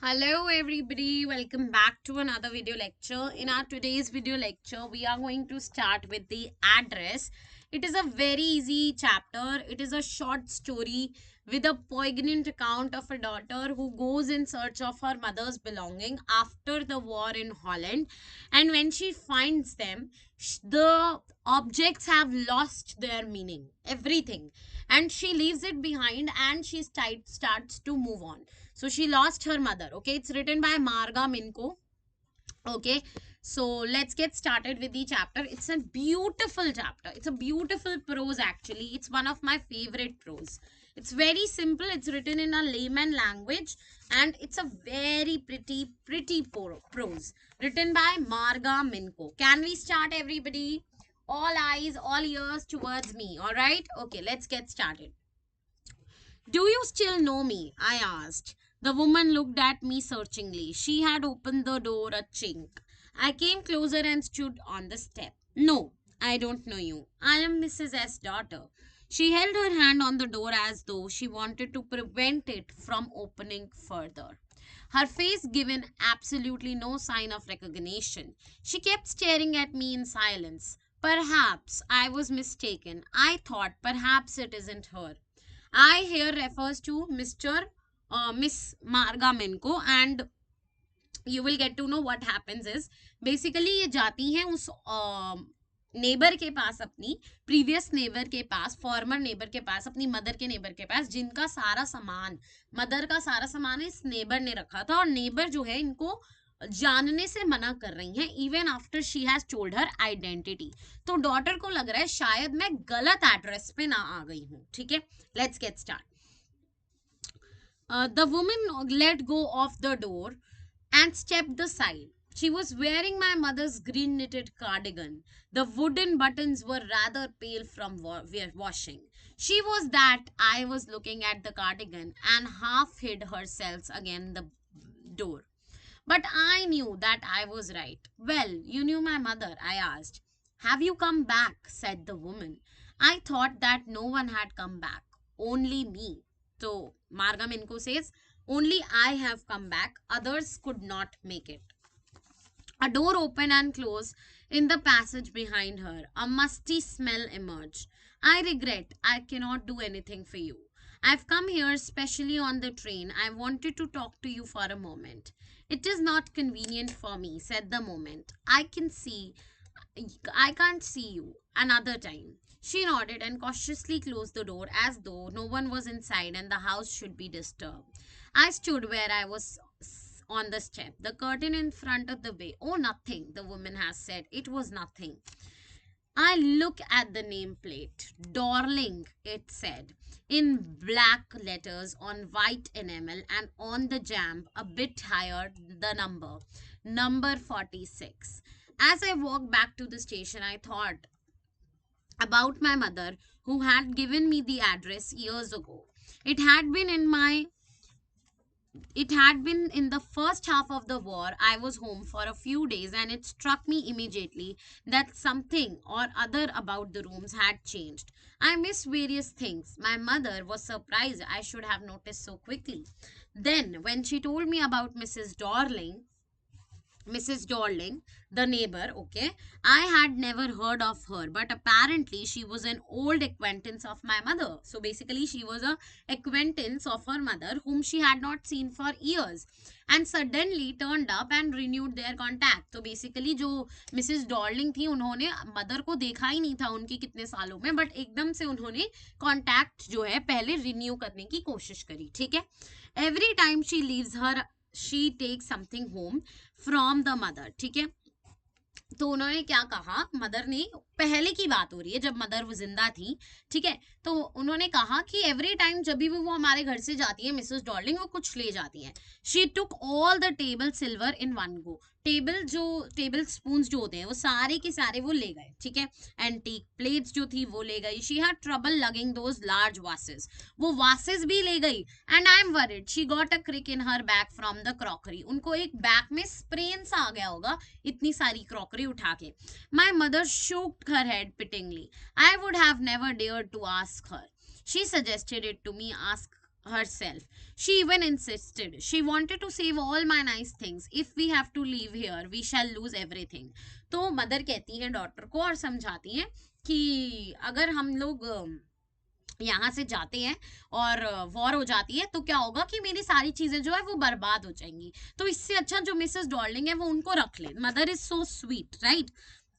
Hello everybody, welcome back to another video lecture. In our today's video lecture, we are going to start with the address. It is a very easy chapter. It is a short story with a poignant account of a daughter who goes in search of her mother's belonging after the war in Holland. And when she finds them, the objects have lost their meaning, everything. And she leaves it behind and she starts to move on. So she lost her mother. Okay, it's written by Marga Minko. Okay, so let's get started with the chapter. It's a beautiful chapter. It's a beautiful prose actually. It's one of my favorite prose. It's very simple. It's written in a layman language and it's a very pretty prose written by Marga Minko. Can we start, everybody? All eyes, all ears towards me. All right. Okay, let's get started. Do you still know me? I asked. The woman looked at me searchingly. She had opened the door a chink. I came closer and stood on the step. No, I don't know you. I am Mrs. S. daughter. She held her hand on the door as though she wanted to prevent it from opening further. Her face given absolutely no sign of recognition. She kept staring at me in silence. Perhaps I was mistaken. I thought perhaps it isn't her. I here refers to Miss Marga Minko, and you will get to know what happens is basically ये जाती हैं उस neighbour के पास, अपनी previous neighbour के पास, farmer neighbour के पास, अपनी mother के नेबर के पास, जिनका सारा सामान, मदर का सारा सामान इस नेबर ने रखा था और नेबर जो है इनको जानने से मना कर रही हैं even after she has told her identity. तो डॉटर को लग रहा है शायद मैं गलत एड्रेस पे ना आ गई हूँ. ठीक है, let's get start. The woman let go of the door and stepped aside. She was wearing my mother's green knitted cardigan. The wooden buttons were rather pale from washing. She was that I was looking at the cardigan and half hid herself against the door. But I knew that I was right. Well, you knew my mother, I asked. Have you come back? Said the woman. I thought that no one had come back, only me. So Marga Minko says, only I have come back, others could not make it. A door opened and closed in the passage behind her. A musty smell emerged. I regret I cannot do anything for you. I've come here specially on the train. I wanted to talk to you for a moment. It is not convenient for me, said the moment. I can't see you another time. She nodded and cautiously closed the door as though no one was inside and the house should be disturbed. I stood where I was on the step, the curtain in front of the way. Oh, nothing, the woman has said. It was nothing. I look at the nameplate. Darling, it said, in black letters on white enamel, and on the jamb, a bit higher, the number 46. As I walked back to the station, I thought about my mother who had given me the address years ago. It had been in my it had been in the first half of the war. I was home for a few days and it struck me immediately that something or other about the rooms had changed. I missed various things. My mother was surprised I should have noticed so quickly. Then, when she told me about Mrs. Dorling, the neighbor, okay. I had never heard of her, but apparently she was an old acquaintance of my mother. So basically, she was a acquaintance of her mother whom she had not seen for years and suddenly turned up and renewed their contact. तो basically जो Mrs Darling थी उन्होंने mother को देखा ही नहीं था उनकी कितने सालों में, बट एकदम से उन्होंने कॉन्टैक्ट जो है पहले रिन्यू करने की कोशिश करी. ठीक है. Every time she leaves her she take something home from the mother. ठीक है. तो उन्होंने क्या कहा, मदर ने, पहले की बात हो रही है जब मदर वो जिंदा थी. ठीक है. तो उन्होंने कहा कि एवरी टाइम जब भी वो हमारे घर से जाती है मिसेस डॉर्लिंग, वो कुछ ले जाती हैं. She took all the table silver in one go. Table spoons जो होते हैं वो सारे के सारे वो ले गए. ठीक है. एंटीक प्लेट्स जो थी वो ले गई. She had trouble lugging those large vases. वो वासेस भी ले गई. And I am worried she got a crick in her bag from the crockery. उनको एक बैग में स्प्रेन सा आ गया होगा इतनी सारी क्रॉकरी उठा के. My mother shook her head pityingly. I would have never dared to ask her. She suggested it to me. herself. She even insisted. She wanted to save all my nice things. If we have to leave here, we shall lose everything. तो mother कहती है daughter को और समझाती है कि अगर हम लोग यहाँ से जाते हैं और वॉर हो जाती है तो क्या होगा कि मेरी सारी चीजें जो है वो बर्बाद हो जाएंगी, तो इससे अच्छा जो मिसेस डॉर्लिंग है वो उनको रख ले. Mother is so sweet, right.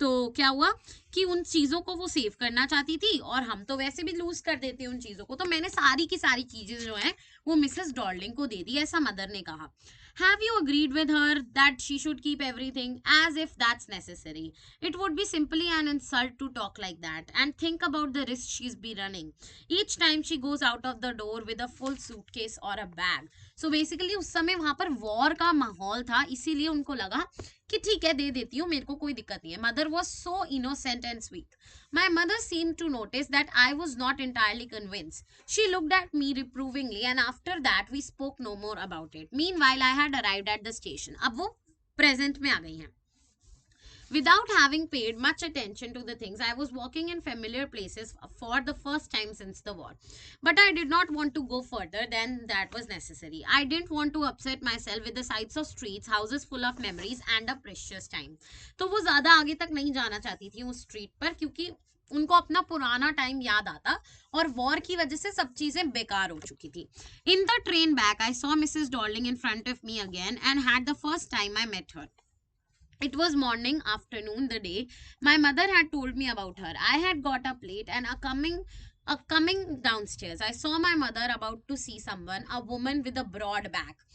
तो क्या हुआ कि उन चीजों को वो सेव करना चाहती थी और हम तो वैसे भी लूज कर देते हैं उन चीजों को, तो मैंने सारी की सारी चीजें जो है वो मिसेस डॉर्लिंग को दे दी, ऐसा मदर ने कहा. Have you agreed with her that she should keep everything, as if that's necessary? It would be simply an insult to talk like that. And think about the risk she's be running each time she goes out of the door with a full suitcase or a bag. So basically उस समय वहां पर war का माहौल था, इसीलिए उनको लगा कि ठीक है दे देती हूँ, मेरे को कोई दिक्कत नहीं है. Mother was so innocent and sweet. My mother seemed to notice that I was not entirely convinced. She looked at me reprovingly, and after that we spoke no more about it. Meanwhile, I had arrived at the station. अब वो present में आ गई हैं. Without having paid much attention to the things, I was walking in familiar places for the first time since the war. But I did not want to go further than that was necessary. I didn't want to upset myself with the sights of streets, houses full of memories and a precious time. तो वो ज़्यादा आगे तक नहीं जाना चाहती थी उस स्ट्रीट पर, क्योंकि उनको अपना पुराना टाइम याद आता और वॉर की वजह से सब चीजें बेकार हो चुकी थी. In the train back I saw Mrs Darling in front of me again and had the first time I met her. It was morning, afternoon, the day my mother had told me about her. I had got up late and coming downstairs, I saw my mother about to see someone, a woman with a broad back.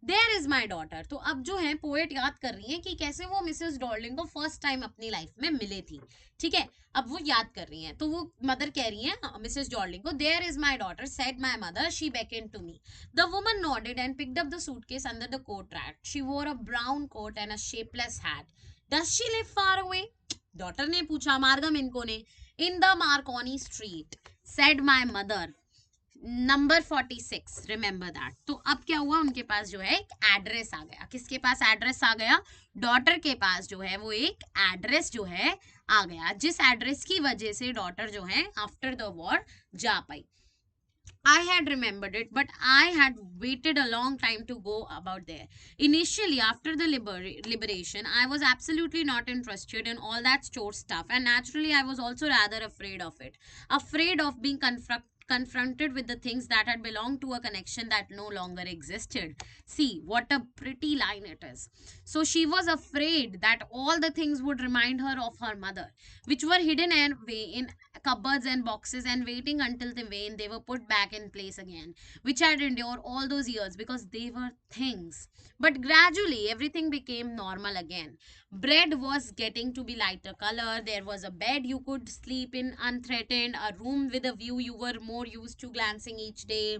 There is my daughter. तो अब जो है poet याद कर रही है कि कैसे वो मिसेस डॉर्लिंग को फर्स्ट टाइम अपनी लाइफ में मिले थी. ठीक है, अब वो याद कर रही हैं, तो वो मदर कह रही है मिसेस डॉर्लिंग को, there is my daughter said my mother, she beckoned to me. The woman nodded and picked up the suitcase under the coat rack. She wore a brown coat and a shapeless hat. Does she live far away? Daughter ने पूछा, मार्गम इनको ने. In the Marconi street, said my mother. Number 46, remember that. तो अब क्या हुआ, उनके पास जो है एक एड्रेस आ गया. किसके पास एड्रेस आ गया? डॉटर के पास जो है वो एक एड्रेस जो है आ गया, जिस एड्रेस की वजह से डॉटर जो है आफ्टर द वॉर जा पाई. I had remembered it, but I had waited a long time to go about there. Initially, after the liberation, I was absolutely not interested in all that store stuff, and naturally, I was also rather afraid of it. Afraid of being confronted with the things that had belonged to a connection that no longer existed. See, what a pretty line it is. So she was afraid that all the things would remind her of her mother, which were hidden away in cupboards and boxes and waiting until the vein they were put back in place again, which had endured all those years because they were things. But gradually everything became normal again. Bread was getting to be lighter color. There was a bed you could sleep in unthreatened, a room with a view you were more used to glancing each day.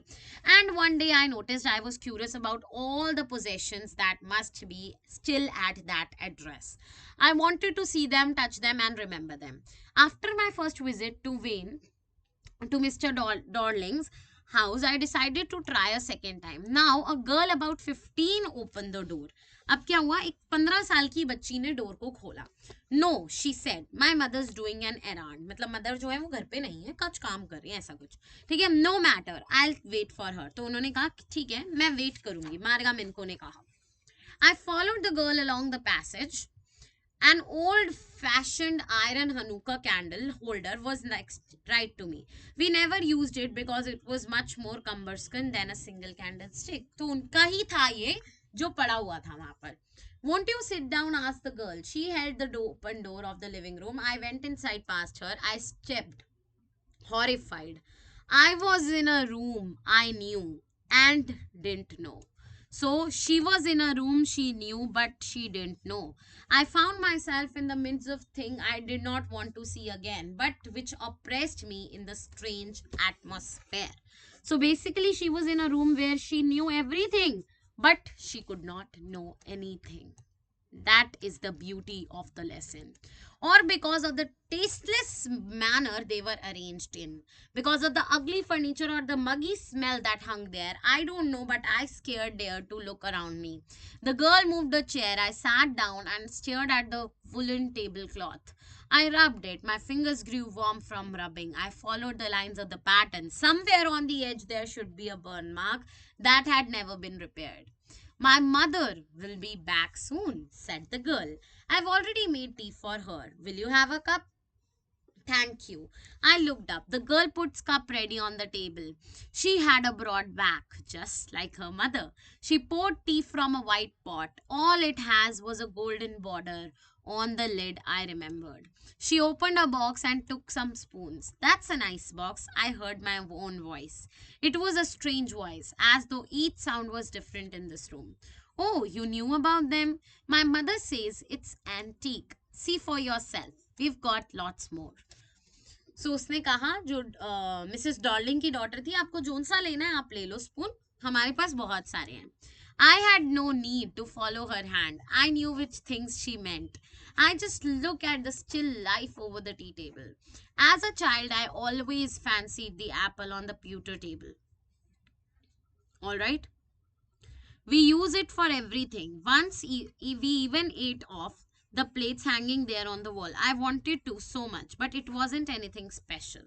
And one day I noticed I was curious about all the possessions that must be still at that address. I wanted to see them, touch them, and remember them. After my first visit to Wayne, to Mr. Dorling's house, I decided to try a second time. Now, a girl about 15 opened the door. अब क्या हुआ, एक 15 साल की बच्ची ने door को खोला. No, she said, my mother's doing an errand. मतलब मदर जो है वो घर पे नहीं है, कुछ काम कर रही है, ऐसा कुछ. ठीक है, no matter, I wait for her. तो उन्होंने कहा ठीक है मैं वेट करूंगी, मार्गा मिनको ने कहा. I followed the girl along the passage. An old-fashioned iron Hanukkah candle holder was next right to me. We never used it because it was much more cumbersome than a single candlestick. तो उनका ही था ये जो पड़ा हुआ था वहां पर. Won't you sit down? asked the girl. She held the open door of the living room. I went inside past her. I stepped, horrified. I was in a room I knew and didn't know. So she was in a room she knew, but she didn't know. I found myself in the midst of things I did not want to see again, but which oppressed me in the strange atmosphere. So basically, she was in a room where she knew everything, but she could not know anything. That is the beauty of the lesson. Or because of the tasteless manner they were arranged in, because of the ugly furniture or the muggy smell that hung there, I don't know, but I scared dared to look around me. The girl moved a chair. I sat down and stared at the woolen tablecloth. I rubbed it. My fingers grew warm from rubbing. I followed the lines of the pattern. Somewhere on the edge there should be a burn mark that had never been repaired. My mother will be back soon, said the girl. I've already made tea for her. Will you have a cup? Thank you. I looked up. The girl puts cup ready on the table. She had a broad back, just like her mother. She poured tea from a white pot. All it has was a golden border on the lid, I remembered. She opened a box and took some spoons. That's a nice box, I heard my own voice. It was a strange voice, as though each sound was different in this room. Oh, you knew about them? My mother says it's antique. See for yourself. We've got lots more. सो उसने कहा जो Mrs Darling की daughter थी, आपको zone सा लेना है आप ले लो स्पून, हमारे पास बहुत सारे हैं. I had no need to follow her hand. I knew which things she meant. I just looked at the still life over the tea table. As a child, I always fancied the apple on the pewter table. All right? We use it for everything. Once we even ate off the plates hanging there on the wall. I wanted to so much, but it wasn't anything special.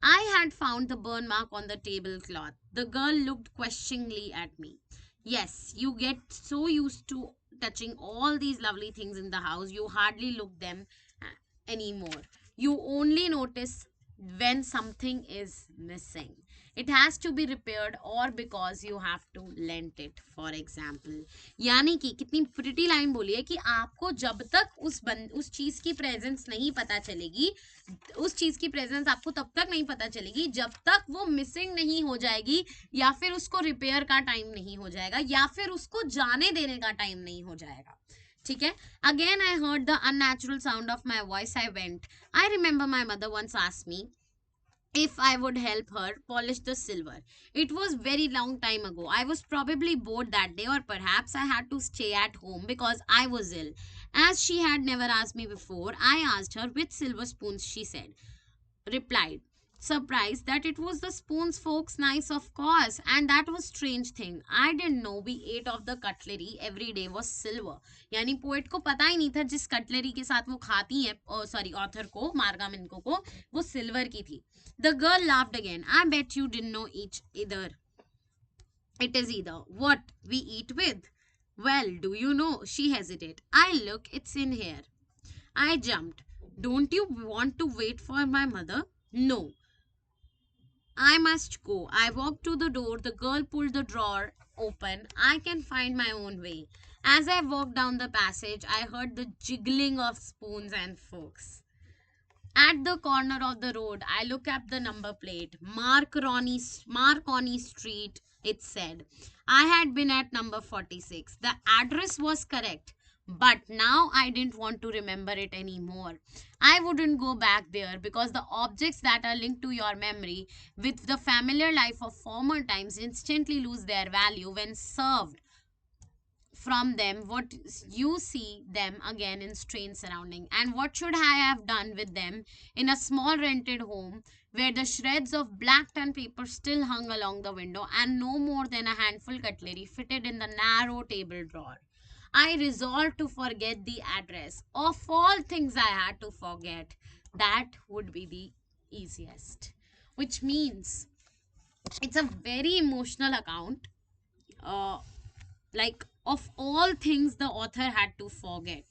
I had found the burn mark on the tablecloth. The girl looked questioningly at me. Yes, you get so used to touching all these lovely things in the house, you hardly look them anymore. You only notice when something is missing. It has to be repaired or because you have to lend it, for example. यानी कि कितनी pretty line बोली है कि आपको जब तक उस चीज की प्रेजेंस नहीं पता चलेगी, उस चीज की प्रेजेंस आपको तब तक नहीं पता चलेगी जब तक वो मिसिंग नहीं हो जाएगी, या फिर उसको रिपेयर का टाइम नहीं हो जाएगा, या फिर उसको जाने देने का टाइम नहीं हो जाएगा. ठीक है. Again I heard the unnatural sound of my voice. I went. I remember my mother once asked me if I would help her polish the silver. It was very long time ago. I was probably bored that day, or perhaps I had to stay at home because I was ill. As she had never asked me before, I asked her which silver spoons she replied, surprised that it was the spoons folks nice, of course. And that was strange thing. I didn't know we ate of the cutlery every day was silver. यानी poet को पता ही नहीं था जिस cutlery के साथ वो खाती है, सॉरी ऑथर को, मार्गा मिनको को, वो सिल्वर की थी. The girl laughed again. I bet you didn't know either. It is either what we eat with. Well, do you know? She hesitated. I look, it's in here. I jumped. Don't you want to wait for my mother? No. I must go. I walked to the door. The girl pulled the drawer open. I can find my own way. As I walked down the passage, I heard the jiggling of spoons and forks. At the corner of the road, I looked at the number plate. Marconi Street, it said. I had been at number 46. The address was correct. But now I didn't want to remember it anymore. I wouldn't go back there because the objects that are linked to your memory with the familiar life of former times instantly lose their value when served from them what you see them again in strange surrounding. And what should I have done with them in a small rented home where the shreds of black tan paper still hung along the window and no more than a handful cutlery fitted in the narrow table drawer? I resolved to forget the address. Of all things I had to forget, that would be the easiest. Which means it's a very emotional account. Like, of all things the author had to forget,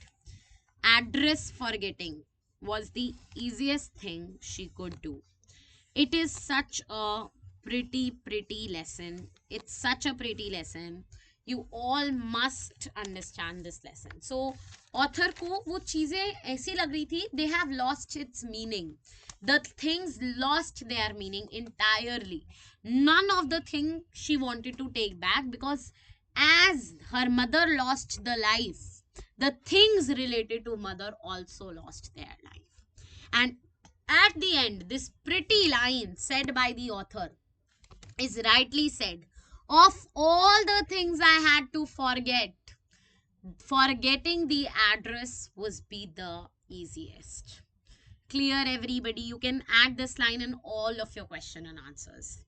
address forgetting was the easiest thing she could do. It is such a pretty lesson. It's such a pretty lesson. You all must understand this lesson. So author को वो चीजें ऐसी लग रही थी, they have lost its meaning. The things lost their meaning entirely. None of the thing she wanted to take back, because as her mother lost the life, the things related to mother also lost their life. And at the end, this pretty line said by the author is rightly said, of all the things I had to forget, forgetting the address was be the easiest. Clear, everybody? You can add this line in all of your question and answers.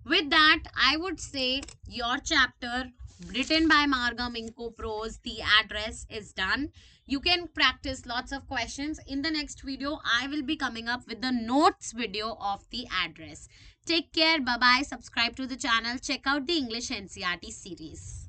With that, I would say your chapter written by Marga Minko Prose. The address is done. You can practice lots of questions. In the next video, I will be coming up with the notes video of the address. Take care. Bye bye. Subscribe to the channel. Check out the English NCERT series.